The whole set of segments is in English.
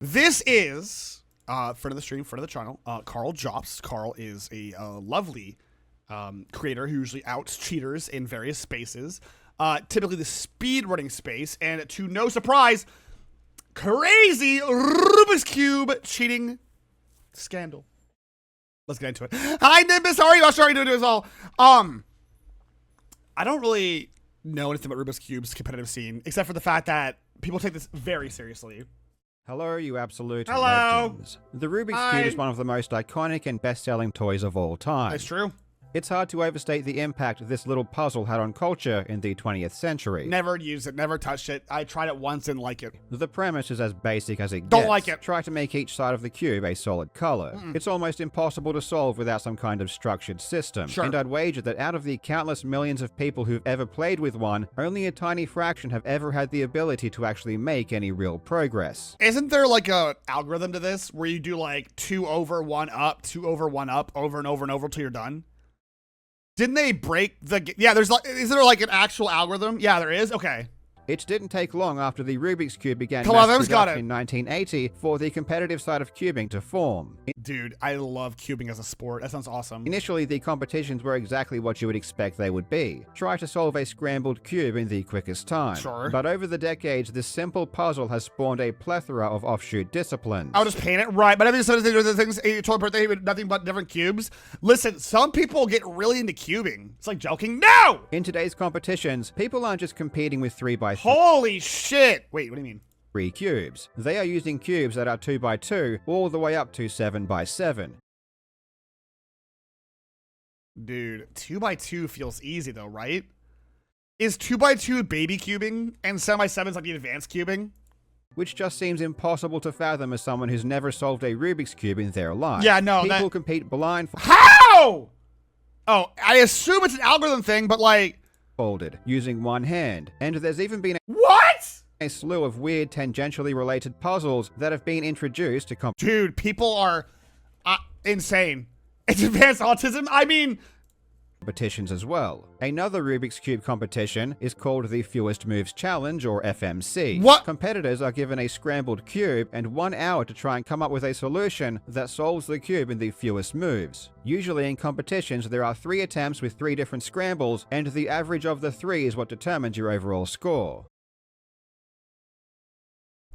This is friend of the stream, friend of the channel, Carl Jops. Carl is a lovely creator who usually outs cheaters in various spaces, typically the speedrunning space, and to no surprise, crazy Rubik's Cube cheating scandal. Let's get into it. Hi, Nimbus. How are you? I'm sorry to do this all. I don't really know anything about Rubik's Cube's competitive scene, except for the fact that people take this very seriously. Hello, you absolute Hello. legends. The Rubik's Cube is one of the most iconic and best-selling toys of all time. That's true. It's hard to overstate the impact this little puzzle had on culture in the 20th century. Never used it, never touched it. I tried it once and like it. The premise is as basic as it gets. Don't like it. Try to make each side of the cube a solid color. It's almost impossible to solve without some kind of structured system. Sure. And I'd wager that out of the countless millions of people who've ever played with one, only a tiny fraction have ever had the ability to actually make any real progress. Isn't there like a algorithm to this where you do like 2 over 1 up, 2 over 1 up, over and over and over till you're done? Didn't they break the... Yeah, there's like... Is there like an actual algorithm? Yeah, there is? Okay. It didn't take long after the Rubik's Cube began Come on, mass those got production it. in 1980 for the competitive side of cubing to form. Dude, I love cubing as a sport. That sounds awesome. Initially, the competitions were exactly what you would expect they would be. Try to solve a scrambled cube in the quickest time. Sure. But over the decades, this simple puzzle has spawned a plethora of offshoot disciplines. I'll just paint it. Right. But I mean, some of the things, you told birthday with nothing but different cubes. Listen, some people get really into cubing. It's like joking. No! In today's competitions, people aren't just competing with 3x3 Holy shit. Wait, what do you mean? cubes. They are using cubes that are 2x2 all the way up to 7x7. Dude, 2x2 feels easy though, right? Is 2x2 baby cubing and 7x7 is like the advanced cubing? Which just seems impossible to fathom as someone who's never solved a Rubik's Cube in their life. Yeah, no, People compete blindfolded How? Oh, I assume it's an algorithm thing, but like... using one hand. And there's even been What? a slew of weird tangentially related puzzles that have been introduced to Dude, people are insane. It's advanced autism? I mean... competitions as well. Another Rubik's Cube competition is called the Fewest Moves Challenge, or FMC. What? Competitors are given a scrambled cube and 1 hour to try and come up with a solution that solves the cube in the fewest moves. Usually in competitions, there are 3 attempts with 3 different scrambles, and the average of the 3 is what determines your overall score.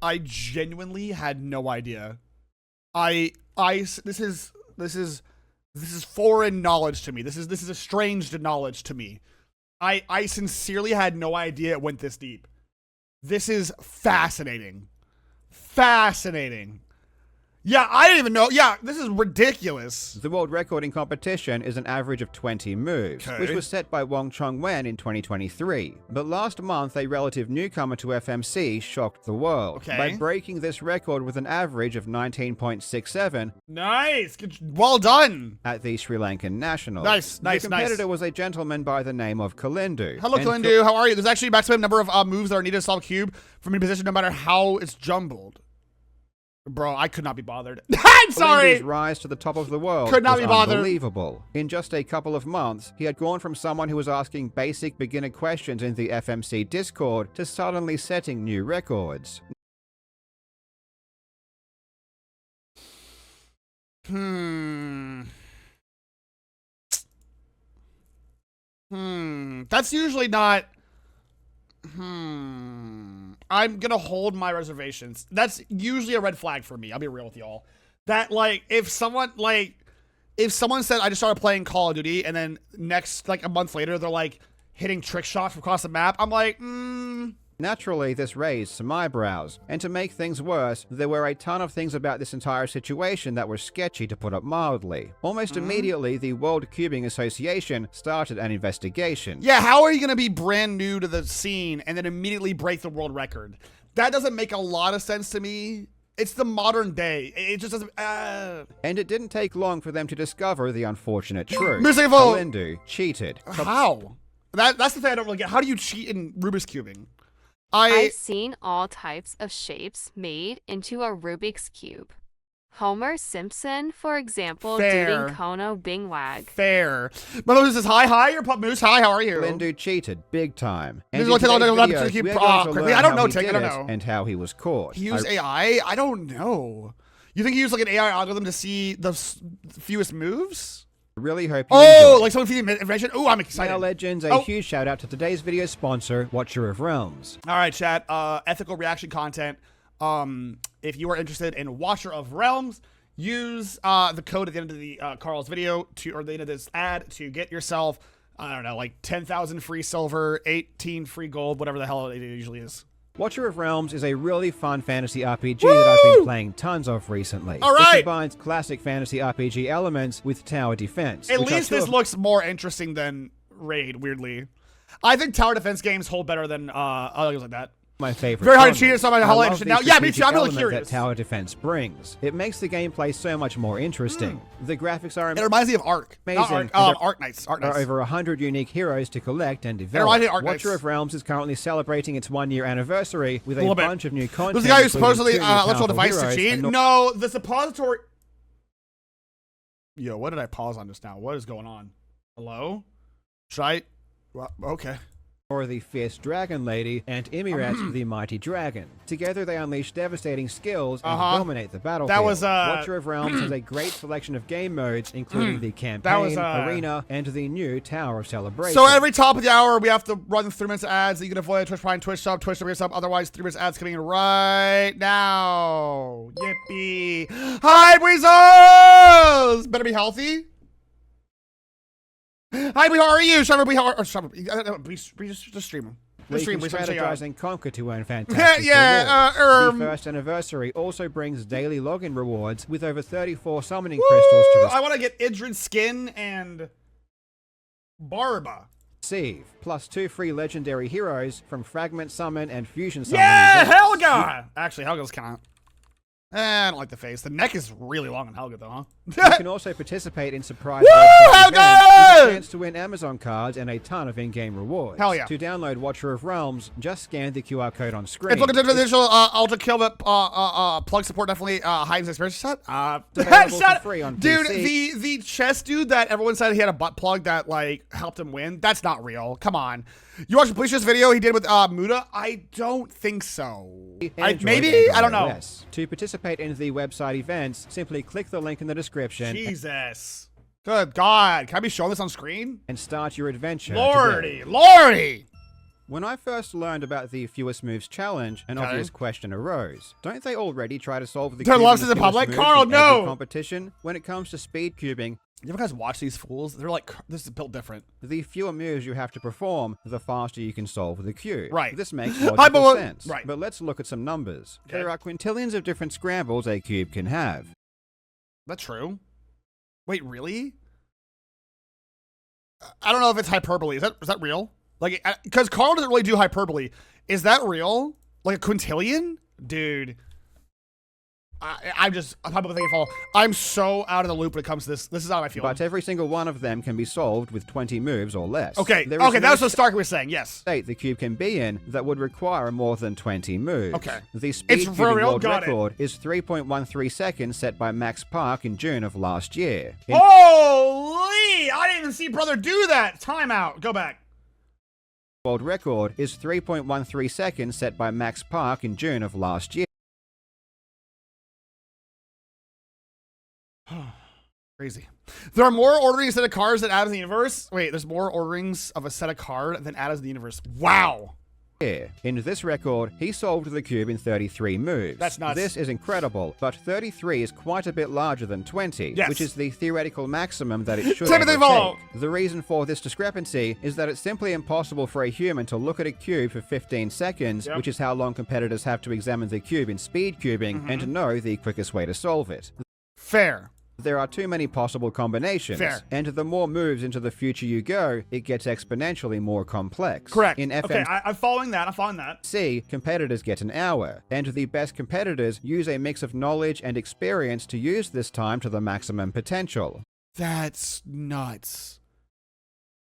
I genuinely had no idea. This is foreign knowledge to me. This is estranged knowledge to me. I sincerely had no idea it went this deep. This is fascinating. Fascinating. Yeah, I didn't even know. Yeah, this is ridiculous. The world record in competition is an average of 20 moves, Okay. which was set by Wong Chong-wen in 2023. But last month, a relative newcomer to FMC shocked the world Okay. by breaking this record with an average of 19.67 Nice. Well done. at the Sri Lankan Nationals. Nice, nice, The competitor nice. was a gentleman by the name of Kalindu. Hello, And Kalindu. How are you? There's actually a maximum number of moves that are needed to solve a cube from any position, no matter how it's jumbled. Bro, I could not be bothered. I'm sorry. Kalindu's rise to the top of the world Could not was be bothered. unbelievable. In just a couple of months, he had gone from someone who was asking basic beginner questions in the FMC Discord to suddenly setting new records. That's usually not... I'm gonna hold my reservations. That's usually a red flag for me. I'll be real with y'all. That, like, if someone said, I just started playing Call of Duty, and then next, like, a month later, they're, like, hitting trick shots from across the map, I'm like, Naturally, this raised some eyebrows, and to make things worse, there were a ton of things about this entire situation that were sketchy, to put it mildly. Almost immediately, the World Cubing Association started an investigation. Yeah, how are you gonna be brand new to the scene and then immediately break the world record? That doesn't make a lot of sense to me. It's the modern day. It just doesn't... And it didn't take long for them to discover the unfortunate truth. Merciful. Kalindu cheated. How? That's the thing I don't really get. How do you cheat in Rubik's Cubing? I've seen all types of shapes made into a Rubik's Cube. Homer Simpson, for example, Fair. doing Kono Bingwag. Fair. Mother says, hi, you're PapaMutt. Hi, how are you? Kalindu cheated big time. And This in is what today's I'll video, keep, we are going to quickly. learn I don't how know, he Tick, I did don't it know. and how he was caught. He used AI? I don't know. You think he used like an AI algorithm to see the fewest moves? Really hope you Oh, enjoy. like someone feeding information? Oh, I'm excited. Now, legends, a huge shout out to today's video sponsor, Watcher of Realms. All right, chat. Ethical reaction content. If you are interested in Watcher of Realms, use the code at the end of the Carl's video or the end of this ad to get yourself, I don't know, like 10,000 free silver, 18 free gold, whatever the hell it usually is. Watcher of Realms is a really fun fantasy RPG that I've been playing tons of recently. All right. It combines classic fantasy RPG elements with tower defense. At least this looks more interesting than Raid, weirdly. I think tower defense games hold better than other games like that. My favorite. Very hard to cheat, so I'm I love interested. the Now, yeah, me too. strategic I'm really element curious. that tower defense brings. It makes the gameplay so much more interesting. The graphics are It reminds me of Ark. amazing. Ark Knights. There are over 100 unique heroes to collect and reminds develop. me of Ark Watcher Knights. of Realms is currently celebrating its 1-year anniversary with a little bit. bunch of new content. Who's the guy who including supposedly 2 new lets roll powerful device to heroes cheat? and No, the suppository. Yo, what did I pause on just now? What is going on? Hello? Should I? Well, okay. or the fierce dragon lady, and Imirat, the mighty dragon. Together they unleash devastating skills and dominate the battlefield. That was, Watcher of Realms has a great selection of game modes, including the campaign, arena, and the new Tower of Celebration. So every top of the hour, we have to run 3 minutes of ads. You can avoid Twitch Prime, Twitch sub, Twitch sub. Otherwise, 3 minutes ads coming in right now. Yippee! Hi, Weezos! Better be healthy. Hi, how are you? Just stream. We Just stream, can please. strategize and conquer to earn fantastic rewards. The first anniversary also brings daily login rewards with over 34 summoning crystals to I want to get Idrin's skin and Barba. receive, plus 2 free legendary heroes from Fragment Summon and Fusion Summon. Yeah, events. Helga! Actually, Helga's kind of... I don't like the face. The neck is really long on Helga, though, huh? You can also participate in surprise Woo, website events Helga! with a chance to win Amazon cards and a ton of in-game rewards. Hell yeah. To download Watcher of Realms, just scan the QR code on screen. It's looking at the initial Ultra Kill, but plug support definitely hides experience. Shut up. available Shut for free on dude, PC. the chess dude that everyone said he had a butt plug that, like, helped him win, that's not real. Come on. You watched Policia's video he did with Muda? I don't think so. Maybe? I don't know. iOS. To participate in the website events, simply click the link in the description Jesus. Good God. Can I be showing this on screen? and start your adventure today. Lordy. Lordy. When I first learned about the fewest moves challenge, an Okay. obvious question arose. Don't they already try to solve the Their cube loves in in the the fewest public? moves Carl, in every no! competition? When it comes to speed cubing, You ever guys watch these fools? They're like, this is built different. the fewer moves you have to perform, the faster you can solve the cube. Right. This makes logical sense. right. But let's look at some numbers. Okay. There are quintillions of different scrambles a cube can have. That's true. Wait, really? I don't know if it's hyperbole. Is that real? Like, because Carl doesn't really do hyperbole. Is that real? Like a quintillion? Dude. I'm probably thinking, I'm so out of the loop when it comes to this. This is how I feel. But every single one of them can be solved with 20 moves or less. Okay, There is okay, no that's what Stark was saying, yes. state the cube can be in that would require more than 20 moves. Okay. The speed It's for cubing real? world Got it. record is 3.13 seconds set by Max Park in June of last year. In Holy! I didn't even see brother do that. Timeout. Go back. world record is 3.13 seconds set by Max Park in June of last year. Crazy. There are more orderings set of cards than atoms in the universe. Wait, there's more orderings of a set of card than atoms in the universe. Wow. In this record, he solved the cube in 33 moves. That's nuts. This is incredible, but 33 is quite a bit larger than 20, Yes. which is the theoretical maximum that it should Timothy ever Volo. take. The reason for this discrepancy is that it's simply impossible for a human to look at a cube for 15 seconds, Yep. which is how long competitors have to examine the cube in speed cubing, and to know the quickest way to solve it. Fair. There are too many possible combinations, Fair. and the more moves into the future you go, it gets exponentially more complex. Correct. In Okay, I'm following that. I'm following that. competitors get an hour, and the best competitors use a mix of knowledge and experience to use this time to the maximum potential. That's nuts.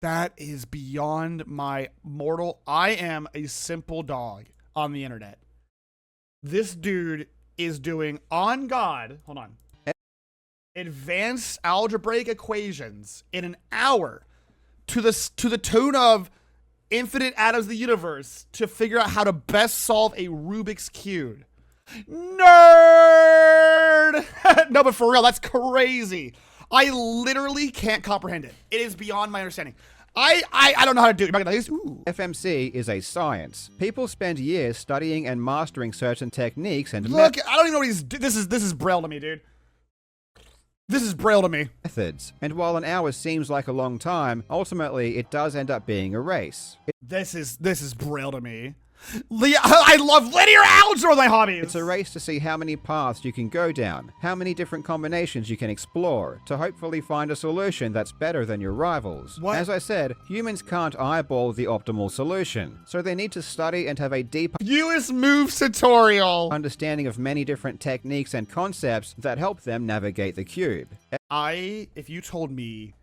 That is beyond my mortal. I am a simple dog on the internet. This dude is doing on God. Hold on. advanced algebraic equations in an hour to the tune of infinite atoms of the universe to figure out how to best solve a Rubik's Cube. Nerd! No, but for real, that's crazy. I literally can't comprehend it. It is beyond my understanding. I don't know how to do it. Ooh. FMC is a science. People spend years studying and mastering certain techniques and Look, I don't even know what he's. This is braille to me, dude. This is braille to me. methods. And while an hour seems like a long time, ultimately it does end up being a race. This is braille to me. I love linear algebra, my hobbies. It's a race to see how many paths you can go down, how many different combinations you can explore, to hopefully find a solution that's better than your rivals. What? As I said, humans can't eyeball the optimal solution, so they need to study and have a deep Fewest moves tutorial. understanding of many different techniques and concepts that help them navigate the cube. If you told me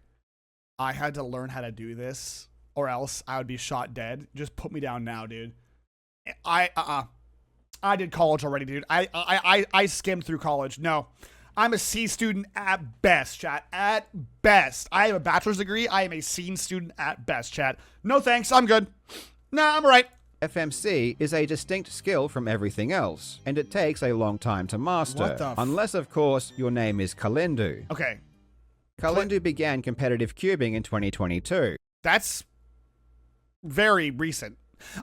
I had to learn how to do this or else I would be shot dead, just put me down now, dude. I did college already, dude. I skimmed through college. No. I'm a C student at best, chat. At best. I have a bachelor's degree. I am a C student at best, chat. No thanks. I'm good. Nah, I'm alright. FMC is a distinct skill from everything else, and it takes a long time to master. What the f- unless, of course, your name is Kalindu. Okay. Kalindu began competitive cubing in 2022. That's very recent.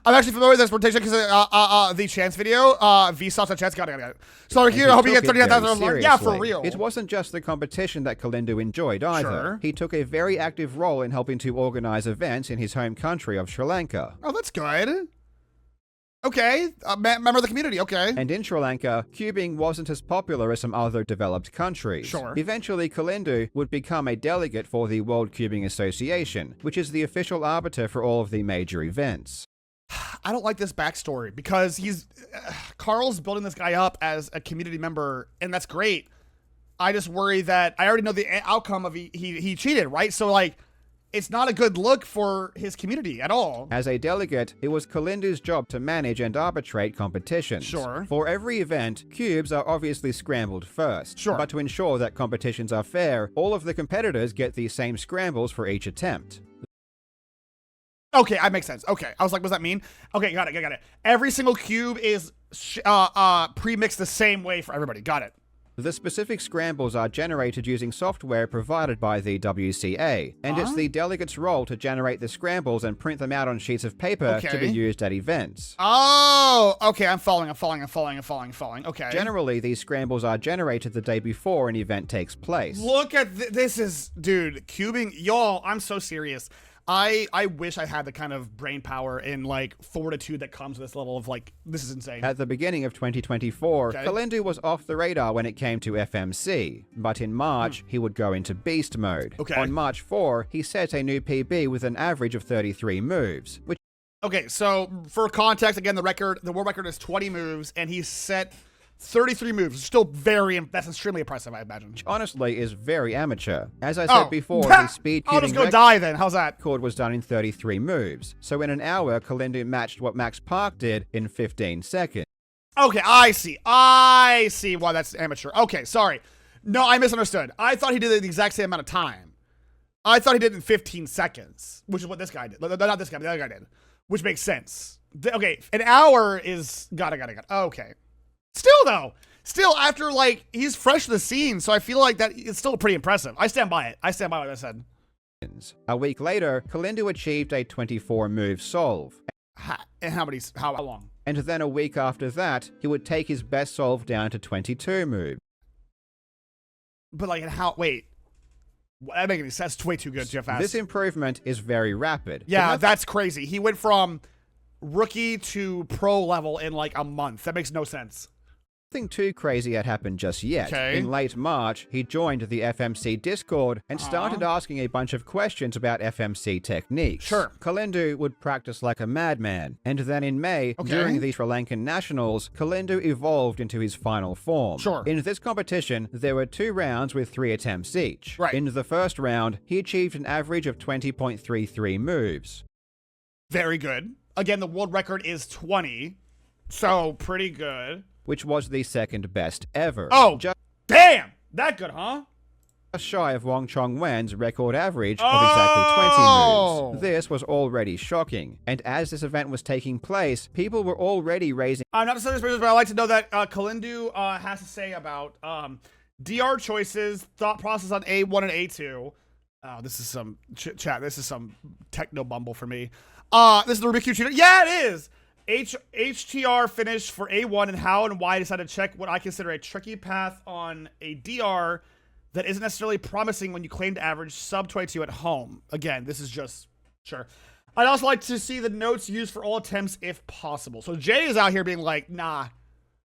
I'm actually familiar with this rotation because the chance video, Vsauce chance, got it. So And here, he I hope you took get it very 39,000. Yeah, for seriously. real. It wasn't just the competition that Kalindu enjoyed either. Sure. He took a very active role in helping to organize events in his home country of Sri Lanka. Oh, that's good. Okay, member of the community, okay. And in Sri Lanka, cubing wasn't as popular as some other developed countries. Sure. Eventually, Kalindu would become a delegate for the World Cubing Association, which is the official arbiter for all of the major events. I don't like this backstory because Carl's building this guy up as a community member, and that's great. I just worry that I already know the outcome of he cheated, right? So, like, it's not a good look for his community at all. As a delegate, it was Kalindu's job to manage and arbitrate competitions. Sure. For every event, cubes are obviously scrambled first. Sure. But to ensure that competitions are fair, all of the competitors get the same scrambles for each attempt. Okay, that makes sense. Okay, I was like, what does that mean? Okay, got it. Every single cube is pre-mixed the same way for everybody. Got it. The specific scrambles are generated using software provided by the WCA, and it's the delegate's role to generate the scrambles and print them out on sheets of paper to be Okay. used at events. Oh, okay, I'm following. Okay. Generally, these scrambles are generated the day before an event takes place. Look at this is, dude, cubing. Y'all, I'm so serious. I wish I had the kind of brain power and, like, fortitude that comes with this level of, like, this is insane. At the beginning of 2024, Okay. Kalindu was off the radar when it came to FMC, but in March, he would go into beast mode. Okay. On March 4, he set a new PB with an average of 33 moves, which Okay, so for context, again, the world record is 20 moves, and he set 33 moves. Still that's extremely impressive, I imagine. honestly is very amateur. As I said before, the speed I'll just cubing go die then. How's that? record was done in 33 moves. So in an hour, Kalindu matched what Max Park did in 15 seconds. Okay, I see why that's amateur. Okay, sorry. No, I misunderstood. I thought he did it the exact same amount of time. I thought he did it in 15 seconds, which is what this guy did. Not this guy, but the other guy did, which makes sense. Okay, an hour is got it. Okay. Still after, like, he's fresh to the scene, so I feel like that it's still pretty impressive. I stand by it. I stand by what I said. A week later, Kalindu achieved a 24-move solve. And how long? And then a week after that, he would take his best solve down to 22 moves. But, like, wait. That doesn't make any sense. It's way too good, Jeff. This improvement is very rapid. Yeah, that's crazy. He went from rookie to pro level in, like, a month. That makes no sense. Nothing too crazy had happened just yet. Okay. In late March, he joined the FMC Discord and started asking a bunch of questions about FMC techniques. Sure. Kalindu would practice like a madman, and then in May, during the Sri Lankan Nationals, Kalindu evolved into his final form. Sure. In this competition, there were 2 rounds with 3 attempts each. Right. In the first round, he achieved an average of 20.33 moves. Very good. Again, the world record is 20, so pretty good. Which was the second best ever. Oh, damn! That good, huh? shy of Wong Chong Wen's record average of Oh! exactly 20 moves. This was already shocking, and as this event was taking place, people were already raising. I'm not studying this, but I'd like to know that Kalindu has to say about DR choices, thought process on A1 and A2. Oh, this is some chat. This is some techno bumble for me. This is the Rubik's Cube cheater. Yeah, it is. HTR finished for A1 and how and why I decided to check what I consider a tricky path on a DR that isn't necessarily promising when you claim to average sub 22 at home. Again, this is just, sure. I'd also like to see the notes used for all attempts if possible. So Jay is out here being like, nah,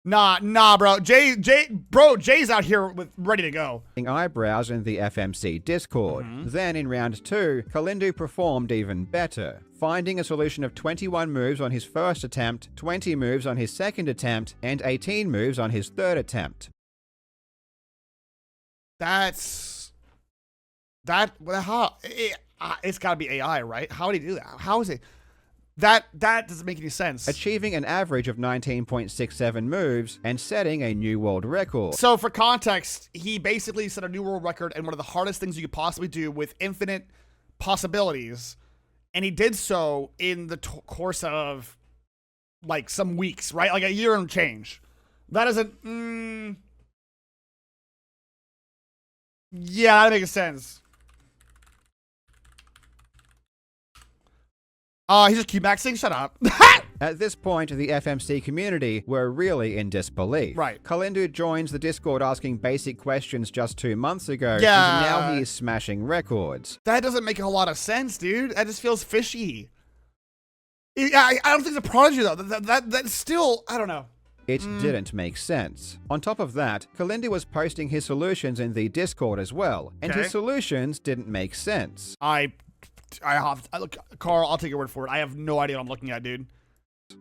bro. Jay's out here with ready to go. Eyebrows in the FMC Discord. Then in round 2, Kalindu performed even better, finding a solution of 21 moves on his first attempt, 20 moves on his second attempt, and 18 moves on his third attempt. It's got to be AI, right? How did he do that? How is it? That doesn't make any sense. Achieving an average of 19.67 moves and setting a new world record. So for context, he basically set a new world record and one of the hardest things you could possibly do with infinite possibilities. And he did so in the course of like some weeks, right? Like a year and change. That doesn't, yeah, that makes sense. He's just Q-maxing? Shut up. At this point, the FMC community were really in disbelief. Right. Kalindu joins the Discord asking basic questions just 2 months ago, Yeah. and now he is smashing records. That doesn't make a whole lot of sense, dude. That just feels fishy. I don't think it's a prodigy, though. That's still, I don't know. It didn't make sense. On top of that, Kalindu was posting his solutions in the Discord as well, and Okay. his solutions didn't make sense. Look, Carl, I'll take your word for it. I have no idea what I'm looking at, dude.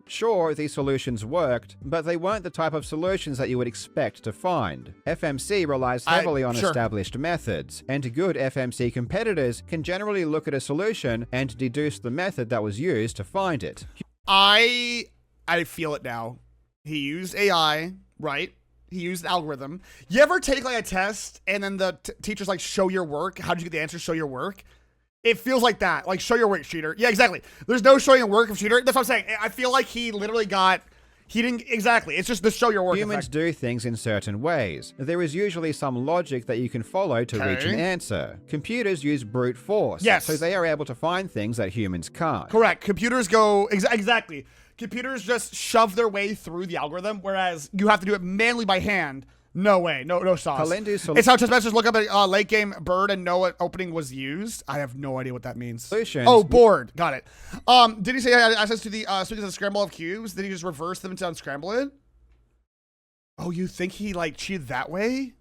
Sure, these solutions worked, but they weren't the type of solutions that you would expect to find. FMC relies heavily on sure. established methods, and good FMC competitors can generally look at a solution and deduce the method that was used to find it. I feel it now. He used AI, right? He used an algorithm. You ever take like a test and then the teacher's like, show your work? How did you get the answer? Show your work. It feels like that. Like, show your work, cheater. Yeah, exactly. There's no showing your work of cheater. That's what I'm saying. I feel like he literally he didn't, exactly. It's just the show your work Humans effect. do things in certain ways. There is usually some logic that you can follow to reach an answer. Computers use brute force. Yes. So they are able to find things that humans can't. Correct. Computers go, exactly. Computers just shove their way through the algorithm, whereas you have to do it manually by hand. No way. No sauce. It's how test masters look up a late game bird and know what opening was used. I have no idea what that means. Solutions. Oh, board. Got it. Did he say he had access to the scramble of cubes? Did he just reverse them to unscramble it? Oh, you think he like cheated that way?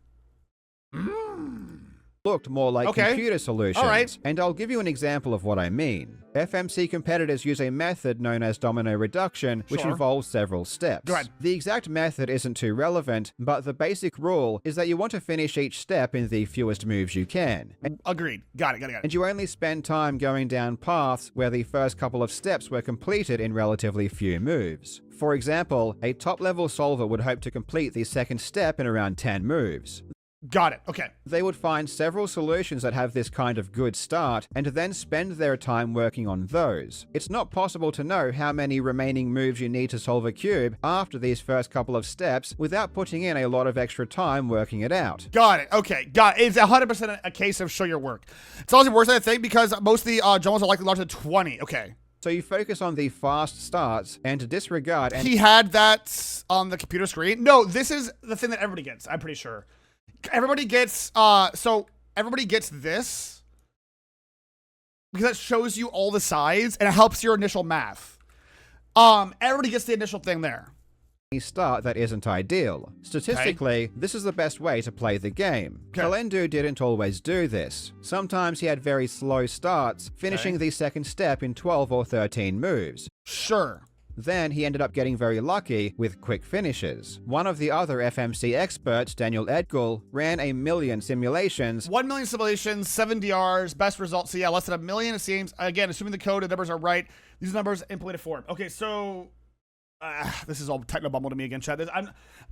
Looked more like computer solutions. All right. And I'll give you an example of what I mean. FMC competitors use a method known as domino reduction, which Sure. involves several steps. Go ahead. The exact method isn't too relevant, but the basic rule is that you want to finish each step in the fewest moves you can. Agreed. Got it. And you only spend time going down paths where the first couple of steps were completed in relatively few moves. For example, a top-level solver would hope to complete the second step in around 10 moves. Got it. Okay. They would find several solutions that have this kind of good start, and then spend their time working on those. It's not possible to know how many remaining moves you need to solve a cube after these first couple of steps without putting in a lot of extra time working it out. Got it. Okay. Got it. It's 100% a case of show your work. It's always worse than I think because most of the jumbles are likely larger than 20. Okay. So you focus on the fast starts and disregard. And he had that on the computer screen. No, this is the thing that everybody gets. I'm pretty sure. Everybody gets everybody gets this because it shows you all the sides and it helps your initial math. Everybody gets the initial thing there. Start that isn't ideal. Statistically, this is the best way to play the game. Kalindu didn't always do this. Sometimes he had very slow starts, finishing the second step in 12 or 13 moves. Sure. Then he ended up getting very lucky with quick finishes. One of the other FMC experts, Daniel Edgell, ran 1 million simulations. 1 million simulations, 7 DRs, best results. So yeah, less than 1 million it seems. Again, assuming the code and numbers are right. These numbers implemented form. Okay, so this is all techno bumble to me again, Chad.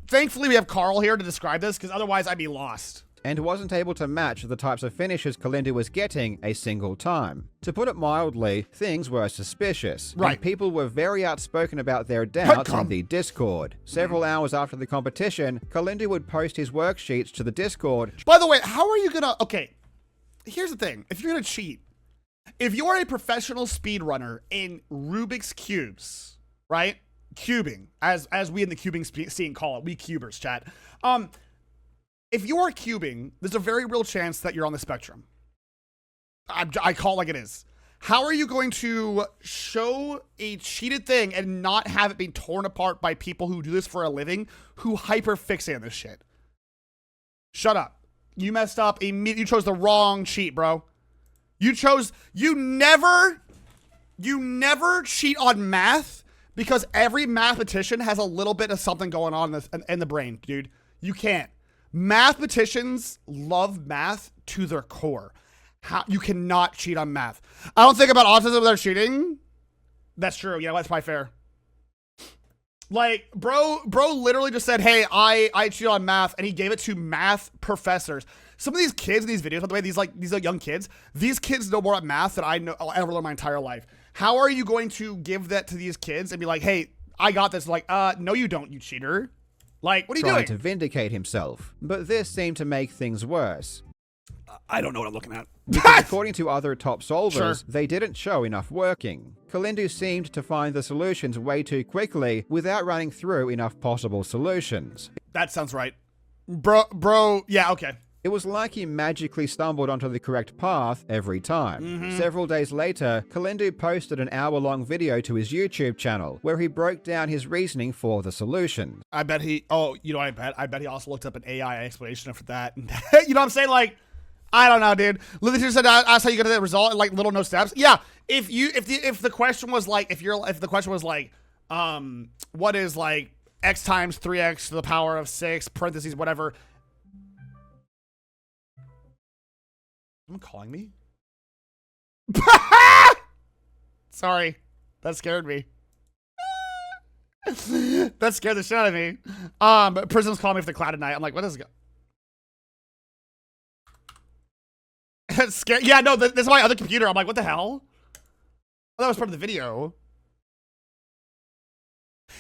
Thankfully we have Carl here to describe this because otherwise I'd be lost. and wasn't able to match the types of finishes Kalindu was getting a single time. To put it mildly, things were suspicious, Right. and people were very outspoken about their doubts on the Discord. Several hours after the competition, Kalindu would post his worksheets to the Discord. By the way, how are you gonna... Okay, here's the thing. If you're gonna cheat, if you are a professional speedrunner in Rubik's Cubes, right? Cubing, as we in the cubing scene call it, we cubers, chat. If you are cubing, there's a very real chance that you're on the spectrum. I call it like it is. How are you going to show a cheated thing and not have it be torn apart by people who do this for a living, who hyper-fixate on this shit? Shut up. You messed up. You chose the wrong cheat, bro. You never cheat on math because every mathematician has a little bit of something going on in the brain, dude. You can't. Mathematicians love math to their core. You cannot cheat on math. I don't think about autism without cheating. That's true. Yeah, that's probably fair. Like, bro literally just said, hey, I cheat on math, and he gave it to math professors. Some of these kids in these videos, by the way, these young kids, these kids know more about math than I'll ever learn my entire life. How are you going to give that to these kids and be like, hey, I got this? Like, no, you don't, you cheater. Like, what are you doing? Trying to vindicate himself. But this seemed to make things worse. I don't know what I'm looking at. Because according to other top solvers, Sure. they didn't show enough working. Kalindu seemed to find the solutions way too quickly without running through enough possible solutions. That sounds right. Bro, yeah, okay. It was like he magically stumbled onto the correct path every time. Several days later, Kalindu posted an hour-long video to his YouTube channel where he broke down his reasoning for the solution. I bet he, you know what I bet? I bet he also looked up an AI explanation for that. You know what I'm saying? Like, I don't know, dude. Literally said, ask how you get to that result in like little no steps. Yeah, if the question was like, if the question was like, what is like x times 3x to the power of 6, parentheses, whatever. Someone calling me? Sorry. That scared me. That scared the shit out of me. Prism's calling me for the cloud at night. I'm like, what is it? That's scary. Yeah, no, this is my other computer. I'm like, what the hell? Oh, that was part of the video.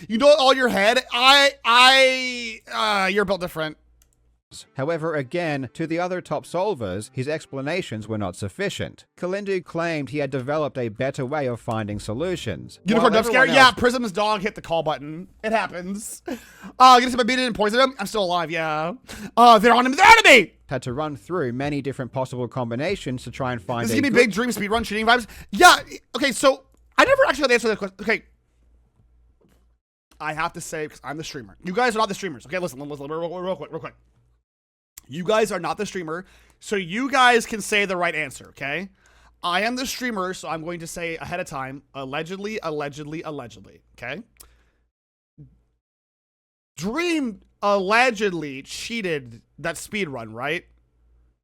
You know, all your head. You're built different. However, again, to the other top solvers, his explanations were not sufficient. Kalindu claimed he had developed a better way of finding solutions. Unicorn jump scare? Yeah, Prism's dog hit the call button. It happens. Gonna see my beat it and poison him? I'm still alive, yeah. They're on him. They're on me! Had to run through many different possible combinations to try and find This is giving me big dream speedrun cheating vibes. Yeah, okay, so I never actually had the answer to that question. Okay. I have to say, because I'm the streamer. You guys are not the streamers. Okay, listen, real quick. You guys are not the streamer, so you guys can say the right answer, okay? I am the streamer, so I'm going to say ahead of time, allegedly, okay? Dream allegedly cheated that speedrun, right?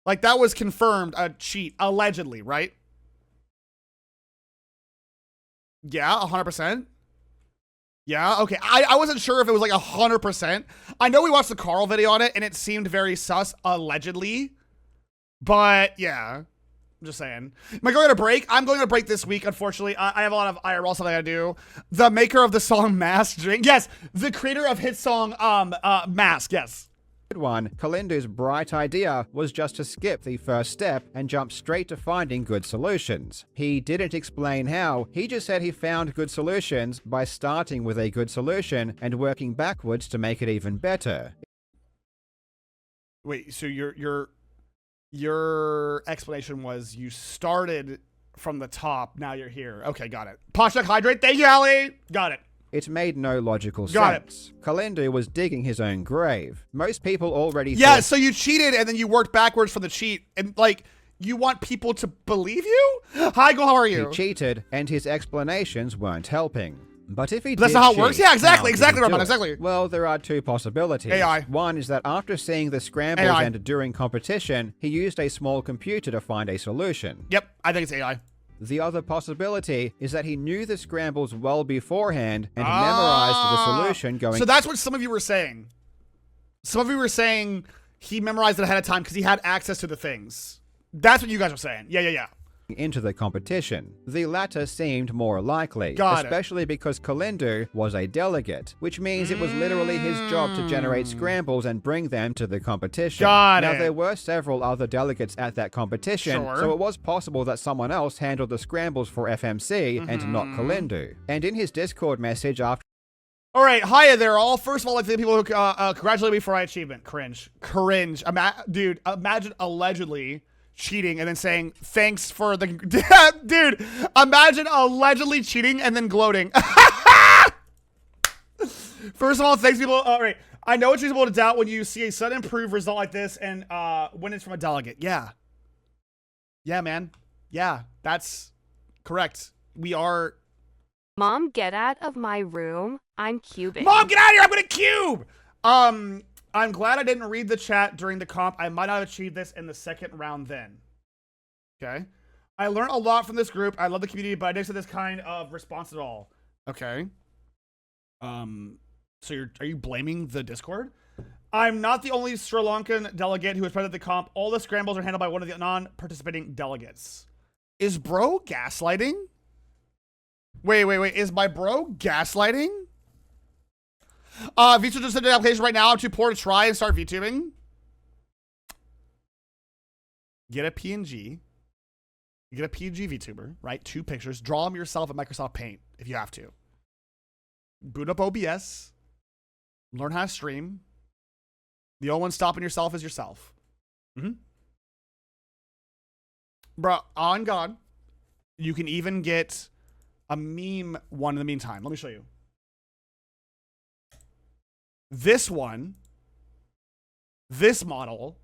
Like, that was confirmed a cheat, allegedly, right? Yeah, 100%. Yeah, okay. I wasn't sure if it was like 100%. I know we watched the Carl video on it, and it seemed very sus, allegedly. But, yeah. I'm just saying. Am I going on a break? I'm going on a break this week, unfortunately. I have a lot of IRL stuff I gotta do. The maker of the song Mask Drink. Yes, the creator of hit song Mask, yes. One, Kalindu's bright idea was just to skip the first step and jump straight to finding good solutions. He didn't explain how, he just said he found good solutions by starting with a good solution and working backwards to make it even better. Wait, so your explanation was you started from the top, now you're here. Okay, got it. Poshak Hydrate, thank you, Allie! Got it. It made no logical Got sense. Kalindu was digging his own grave. Most people already Yeah, thought so you cheated and then you worked backwards from the cheat. And, like, you want people to believe you? Hi, Go, how are you? he cheated, and his explanations weren't helping. But if he That's did not how it cheat, works? Yeah, exactly, how did exactly, he do Roman, it? exactly. Well, there are two possibilities. AI. One is that after seeing the scrambles AI. and during competition, he used a small computer to find a solution. Yep, I think it's AI. The other possibility is that he knew the scrambles well beforehand and memorized the solution going. So that's what some of you were saying. Some of you were saying he memorized it ahead of time because he had access to the things. That's what you guys were saying. Yeah. Into the competition. The latter seemed more likely, Got it. especially because Kalindu was a delegate, which means it was literally his job to generate scrambles and bring them to the competition. Got now, it. there were several other delegates at that competition, Sure. so it was possible that someone else handled the scrambles for FMC and not Kalindu. And in his Discord message after All right, hiya there all. First of all, I'd like to thank people who congratulate me for my achievement. Cringe. Dude, imagine allegedly cheating and then saying thanks for the dude, imagine allegedly cheating and then gloating. First of all, thanks people. All right, I know it's reasonable to doubt when you see a sudden improved result like this and when it's from a delegate. Yeah, man. Yeah, that's correct. We are. Mom, get out of my room. I'm cubing. Mom, get out of here! I'm gonna cube. I'm glad I didn't read the chat during the comp. I might not have achieved this in the second round then. Okay. I learned a lot from this group. I love the community, but I didn't see this kind of response at all. Okay. So are you blaming the Discord? I'm not the only Sri Lankan delegate who was present at the comp. All the scrambles are handled by one of the non-participating delegates. Is bro gaslighting? Wait. Is my bro gaslighting? VTuber just sent an application right now. I'm too poor to try and start VTubing. Get a PNG. Get a PNG VTuber, right? 2 pictures. Draw them yourself in Microsoft Paint if you have to. Boot up OBS. Learn how to stream. The only one stopping yourself is yourself. Bro, on God. You can even get a meme one in the meantime. Let me show you. This one, this model,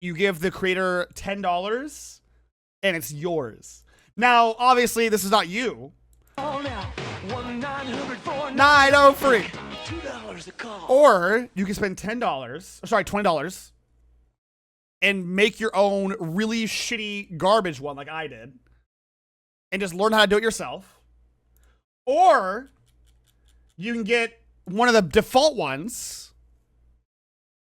you give the creator $10 and it's yours. Now, obviously, this is not you. 903. $2 a call. Or you can spend $20 and make your own really shitty garbage one like I did and just learn how to do it yourself. Or you can get one of the default ones,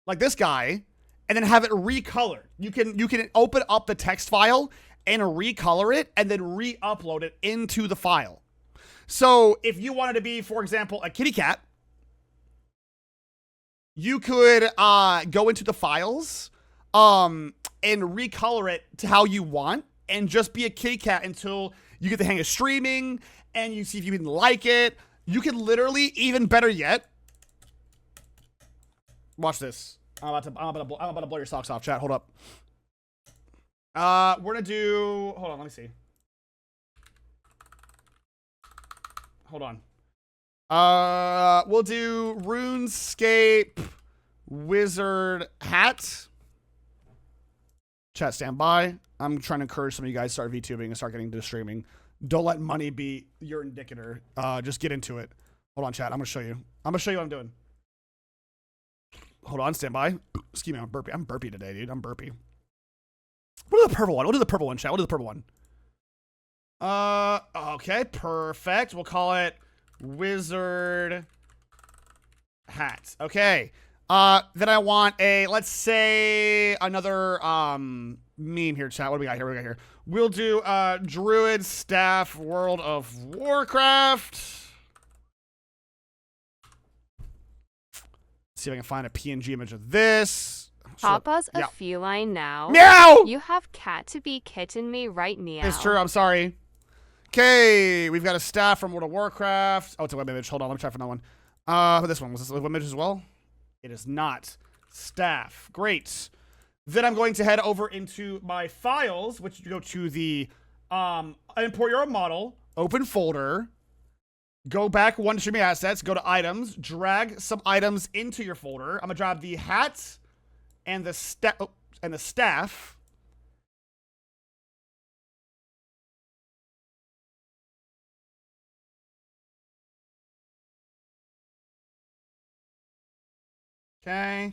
like this guy, and then have it recolored. You can open up the text file and recolor it and then re-upload it into the file. So if you wanted to be, for example, a kitty cat, you could go into the files and recolor it to how you want and just be a kitty cat until you get the hang of streaming and you see if you even like it. You can literally, even better yet, watch this. I'm about to blow your socks off, chat. Hold up. We're gonna do. Hold on, let me see. Hold on. We'll do RuneScape Wizard Hat. Chat, stand by. I'm trying to encourage some of you guys to start VTubing and start getting into streaming. Don't let money be your indicator. Just get into it. Hold on, chat. I'm gonna show you. I'm gonna show you what I'm doing. Hold on, stand by. Excuse me, I'm burpy. I'm burpy today, dude. I'm burpy. We'll do the purple one. We'll do the purple one, chat. We'll do the purple one. Okay, perfect. We'll call it Wizard Hat. Okay. Then I want a, let's say, another meme here, chat. What do we got here? We'll do Druid Staff World of Warcraft. See if I can find a PNG image of this. Papa's Yeah. a feline now. Meow! You have cat to be kitten me right meow. It's true, I'm sorry. Okay, we've got a staff from World of Warcraft. Oh, it's a web image. Hold on, let me try for another one. This one, was this a web image as well? It is not. Staff, great. Then I'm going to head over into my files, which you go to the import your own model, open folder, go back one to streaming assets, go to items, drag some items into your folder. I'm gonna drag the hat and the staff. Okay.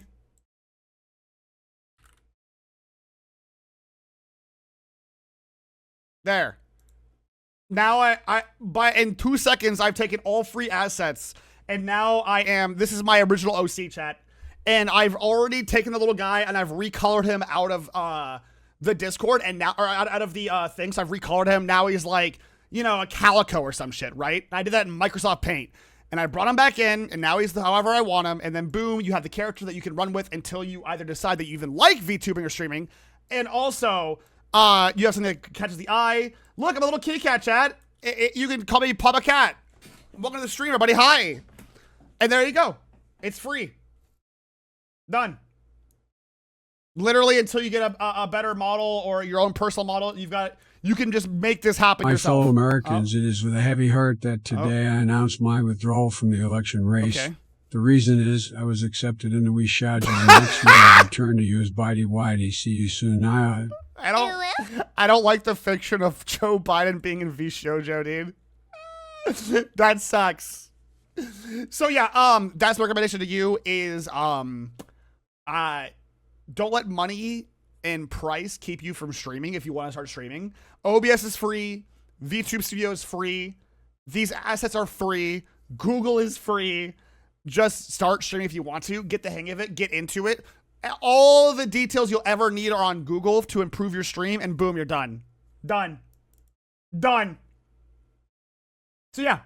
There. Now in 2 seconds, I've taken all free assets, and now this is my original OC chat, and I've already taken the little guy and I've recolored him out of the Discord and now, or out of the thing. So I've recolored him. Now he's like, you know, a calico or some shit, right? I did that in Microsoft Paint. And I brought him back in, and now he's however I want him. And then boom, you have the character that you can run with until you either decide that you even like VTubing or streaming. And also, you have something that catches the eye. Look, I'm a little kitty cat, Chad. You can call me PapaMutt. Welcome to the stream, everybody. Hi. And there you go. It's free. Done. Literally until you get a better model or your own personal model, you can just make this happen My yourself. fellow Americans, it is with a heavy heart that today I announce my withdrawal from the election race. Okay. The reason is I was accepted into We Shadowed and next year I return to you as Bitey Whitey. See you soon. Now, I don't like the fiction of Joe Biden being in VShojo, dude. That sucks. So yeah, that's the recommendation to you is don't let money and price keep you from streaming if you want to start streaming. OBS is free. VTube Studio is free. These assets are free. Google is free. Just start streaming if you want to. Get the hang of it. Get into it. All the details you'll ever need are on Google to improve your stream, and boom, you're done. Done. Done. So yeah.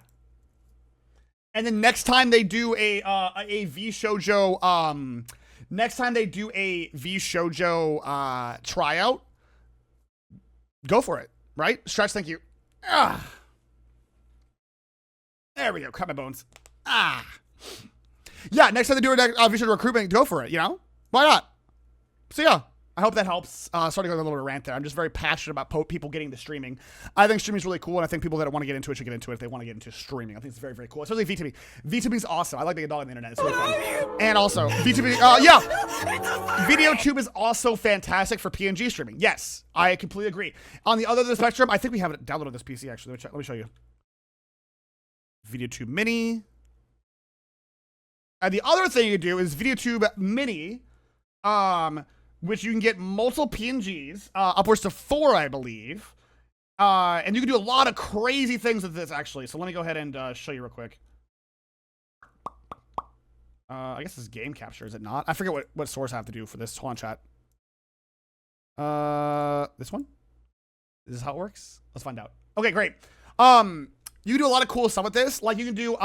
And then next time they do a VShojo, next time they do a VShojo tryout, go for it, right? Stretch, thank you. Ah. There we go. Cut my bones. Ah. Yeah, next time they do a VShojo recruitment, go for it, you know? Why not? So yeah, I hope that helps. Starting with a little bit of rant there. I'm just very passionate about people getting to streaming. I think streaming is really cool, and I think people that want to get into it should get into it if they want to get into streaming. I think it's very, very cool. Especially VTubing. VTubing is awesome. I like being a dog on the internet. It's really fun. And also, VTubing, yeah. VideoTube is also fantastic for PNG streaming. Yes, I completely agree. On the other end of the spectrum, I think we have it downloaded on this PC, actually. Let me show you. VideoTube Mini. And the other thing you do is VideoTube Mini, which you can get multiple PNGs, upwards to 4, I believe. And you can do a lot of crazy things with this, actually. So let me go ahead and show you real quick. I guess this is game capture, is it not? I forget what source I have to do for this. Hold on, chat. This one? Is this how it works? Let's find out. Okay, great. You can do a lot of cool stuff with this. Like you can do,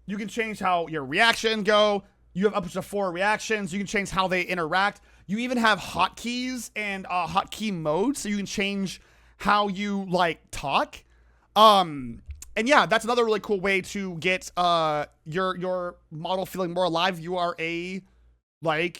you can change how your reaction go. You have up to 4 reactions. You can change how they interact. You even have hotkeys and hotkey modes, so you can change how you like talk. And yeah, that's another really cool way to get your model feeling more alive. You are you want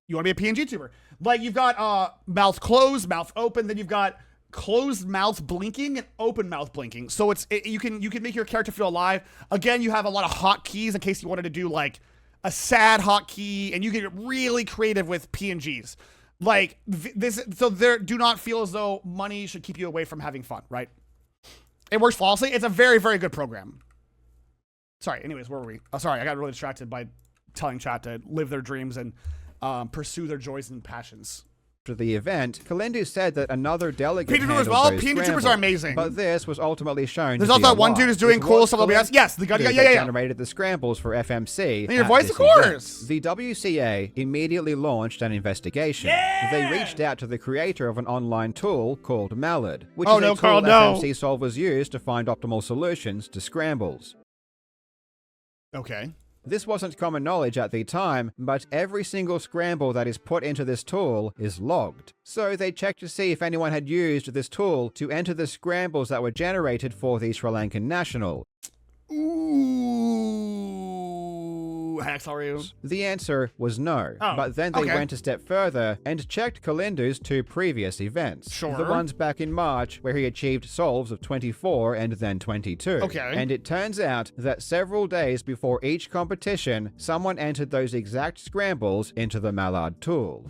to be a PNG tuber. Like you've got mouth closed, mouth open, then you've got closed mouth blinking and open mouth blinking. So you can make your character feel alive. Again, you have a lot of hotkeys in case you wanted to do like a sad hotkey, and you get really creative with PNGs. Like this, so do not feel as though money should keep you away from having fun, right? It works flawlessly. It's a very, very good program. Sorry, anyways, where were we? Oh, sorry, I got really distracted by telling chat to live their dreams and pursue their joys and passions. After the event, Kalindu said that another delegate PNG tubers, handled those PNG tubers scrambles, are amazing. but this was ultimately shown There's to also be a that one lie. dude who's doing It cool was stuff. Yes, the guy, Kalindu yeah. that generated the scrambles for FMC. And your at voice, this of course. event. The WCA immediately launched an investigation. They reached out to the creator of an online tool called Mallard, which is a tool Carl, no. FMC solvers use to find optimal solutions to scrambles. Okay. This wasn't common knowledge at the time, but every single scramble that is put into this tool is logged. So they checked to see if anyone had used this tool to enter the scrambles that were generated for the Sri Lankan national. Ooh, hacks are you? The answer was no, but then they went a step further and checked Kalindu's 2 previous events. Sure. The ones back in March where he achieved solves of 24 and then 22. Okay. And it turns out that several days before each competition, someone entered those exact scrambles into the Mallard tool.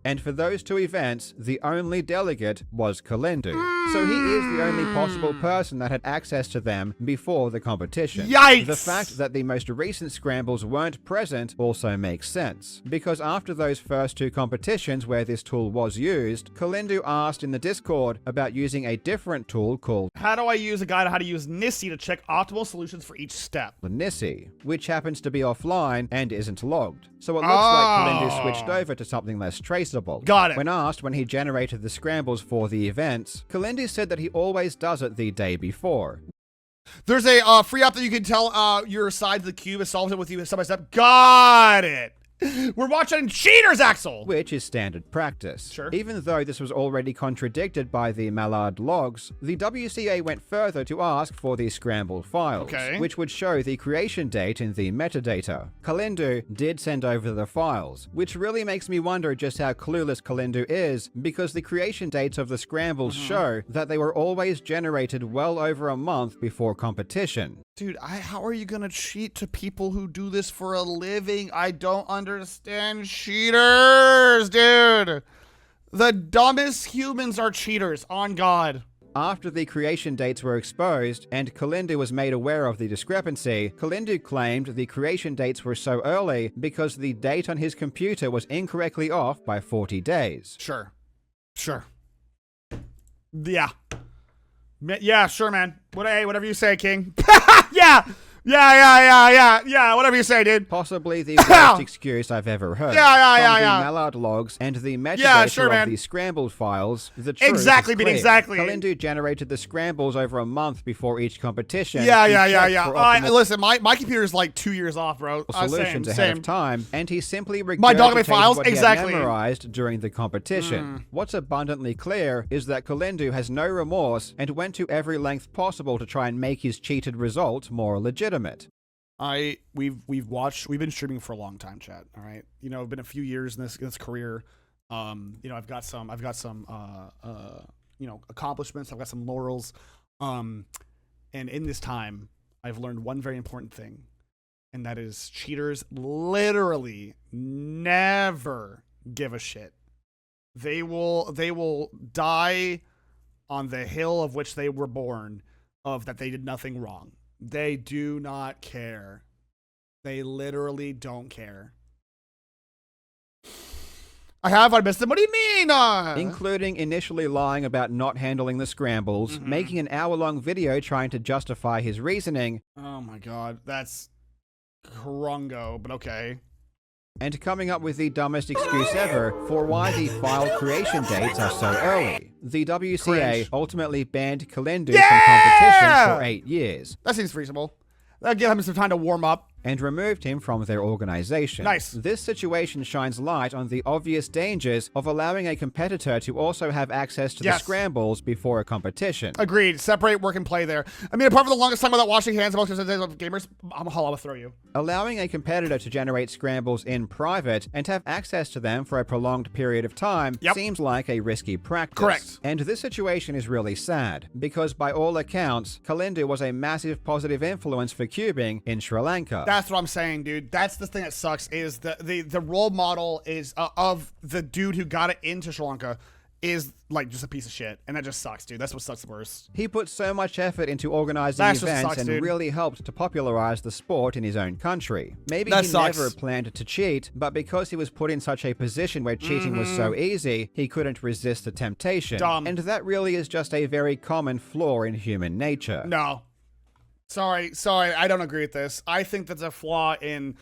And for those 2 events, the only delegate was Kalindu. So he is the only possible person that had access to them before the competition. Yikes! The fact that the most recent scrambles weren't present also makes sense, because after those first two competitions where this tool was used, Kalindu asked in the Discord about using a different tool called How do I use a guide on how to use Nissi to check optimal solutions for each step? Nissi, which happens to be offline and isn't logged. So it looks like Kalindu switched over to something less traceable. Got it. When asked when he generated the scrambles for the events, Kalindu said that he always does it the day before. There's a free app that you can tell your side of the cube. It solves it with you step by step. Got it. We're watching cheaters, Axel! Which is standard practice. Sure. Even though this was already contradicted by the Mallard logs, the WCA went further to ask for the scrambled files, which would show the creation date in the metadata. Kalindu did send over the files, which really makes me wonder just how clueless Kalindu is, because the creation dates of the scrambles show that they were always generated well over a month before competition. Dude, how are you gonna cheat to people who do this for a living? I don't understand cheaters, dude. The dumbest humans are cheaters, on God. After the creation dates were exposed, and Kalindu was made aware of the discrepancy, Kalindu claimed the creation dates were so early because the date on his computer was incorrectly off by 40 days. Sure. Yeah. Yeah, sure, man. Whatever you say, King. Yeah, whatever you say, dude. Possibly the worst excuse I've ever heard. From the Mallard logs and the metadata of the scrambled files, the truth is clear. Kalindu generated the scrambles over a month before each competition. Listen, my computer's like 2 years off, bro. Solutions ahead of time, and he simply regurgitated what he had memorized during the competition. What's abundantly clear is that Kalindu has no remorse and went to every length possible to try and make his cheated result more legitimate. We've been streaming for a long time, chat. All right, it's been a few years in this career. I've got some accomplishments. I've got some laurels. And in this time, I've learned one very important thing, and that is cheaters literally never give a shit. They will die on the hill of which they were born, of that they did nothing wrong. They do not care. They literally don't care. I missed them. What do you mean? Including initially lying about not handling the scrambles, making an hour-long video trying to justify his reasoning. Oh my god, that's Krungo, but okay. And coming up with the dumbest excuse ever for why the file creation dates are so early. The WCA ultimately banned Kalindu from competition for 8 years. That seems reasonable. That'll give him some time to warm up. And removed him from their organization. Nice. This situation shines light on the obvious dangers of allowing a competitor to also have access to the scrambles before a competition. Agreed. Separate work and play there. I mean, apart from the longest time without washing hands amongst gamers, I'll throw you. Allowing a competitor to generate scrambles in private and have access to them for a prolonged period of time seems like a risky practice. Correct. And this situation is really sad, because by all accounts, Kalindu was a massive positive influence for cubing in Sri Lanka. That's what I'm saying, dude. That's the thing that sucks, is the role model is of the dude who got it into Sri Lanka is like just a piece of shit, and that just sucks, dude. That's what sucks the worst. He put so much effort into organizing events and really helped to popularize the sport in his own country. Maybe he never planned to cheat, but because he was put in such a position where cheating was so easy, he couldn't resist the temptation. Dumb. And that really is just a very common flaw in human nature. No. Sorry, I don't agree with this. I think that's a flaw in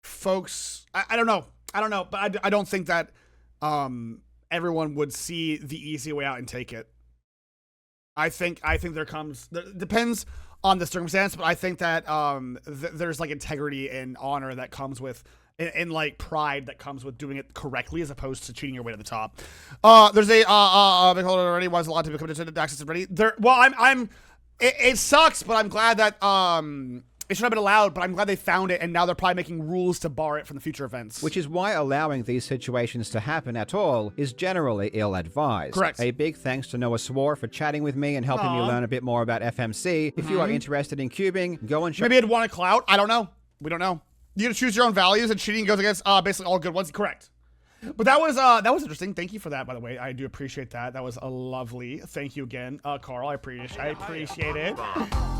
folks. I don't know, but I don't think that everyone would see the easy way out and take it. I think depends on the circumstance, but I think that there's like integrity and honor that comes with, and like pride that comes with doing it correctly as opposed to cheating your way to the top. There's a already was a lot to become to access already. It sucks, but I'm glad that it should have been allowed, but I'm glad they found it, and now they're probably making rules to bar it from the future events. Which is why allowing these situations to happen at all is generally ill-advised. Correct. A big thanks to Noah Swore for chatting with me and helping me learn a bit more about FMC. If you are interested in cubing, go and check. Maybe I'd want a clout. I don't know. We don't know. You gotta choose your own values, and cheating goes against basically all good ones. Correct. But that was interesting. Thank you for that, by the way. I do appreciate that. That was a lovely. Thank you again, Carl. I appreciate it.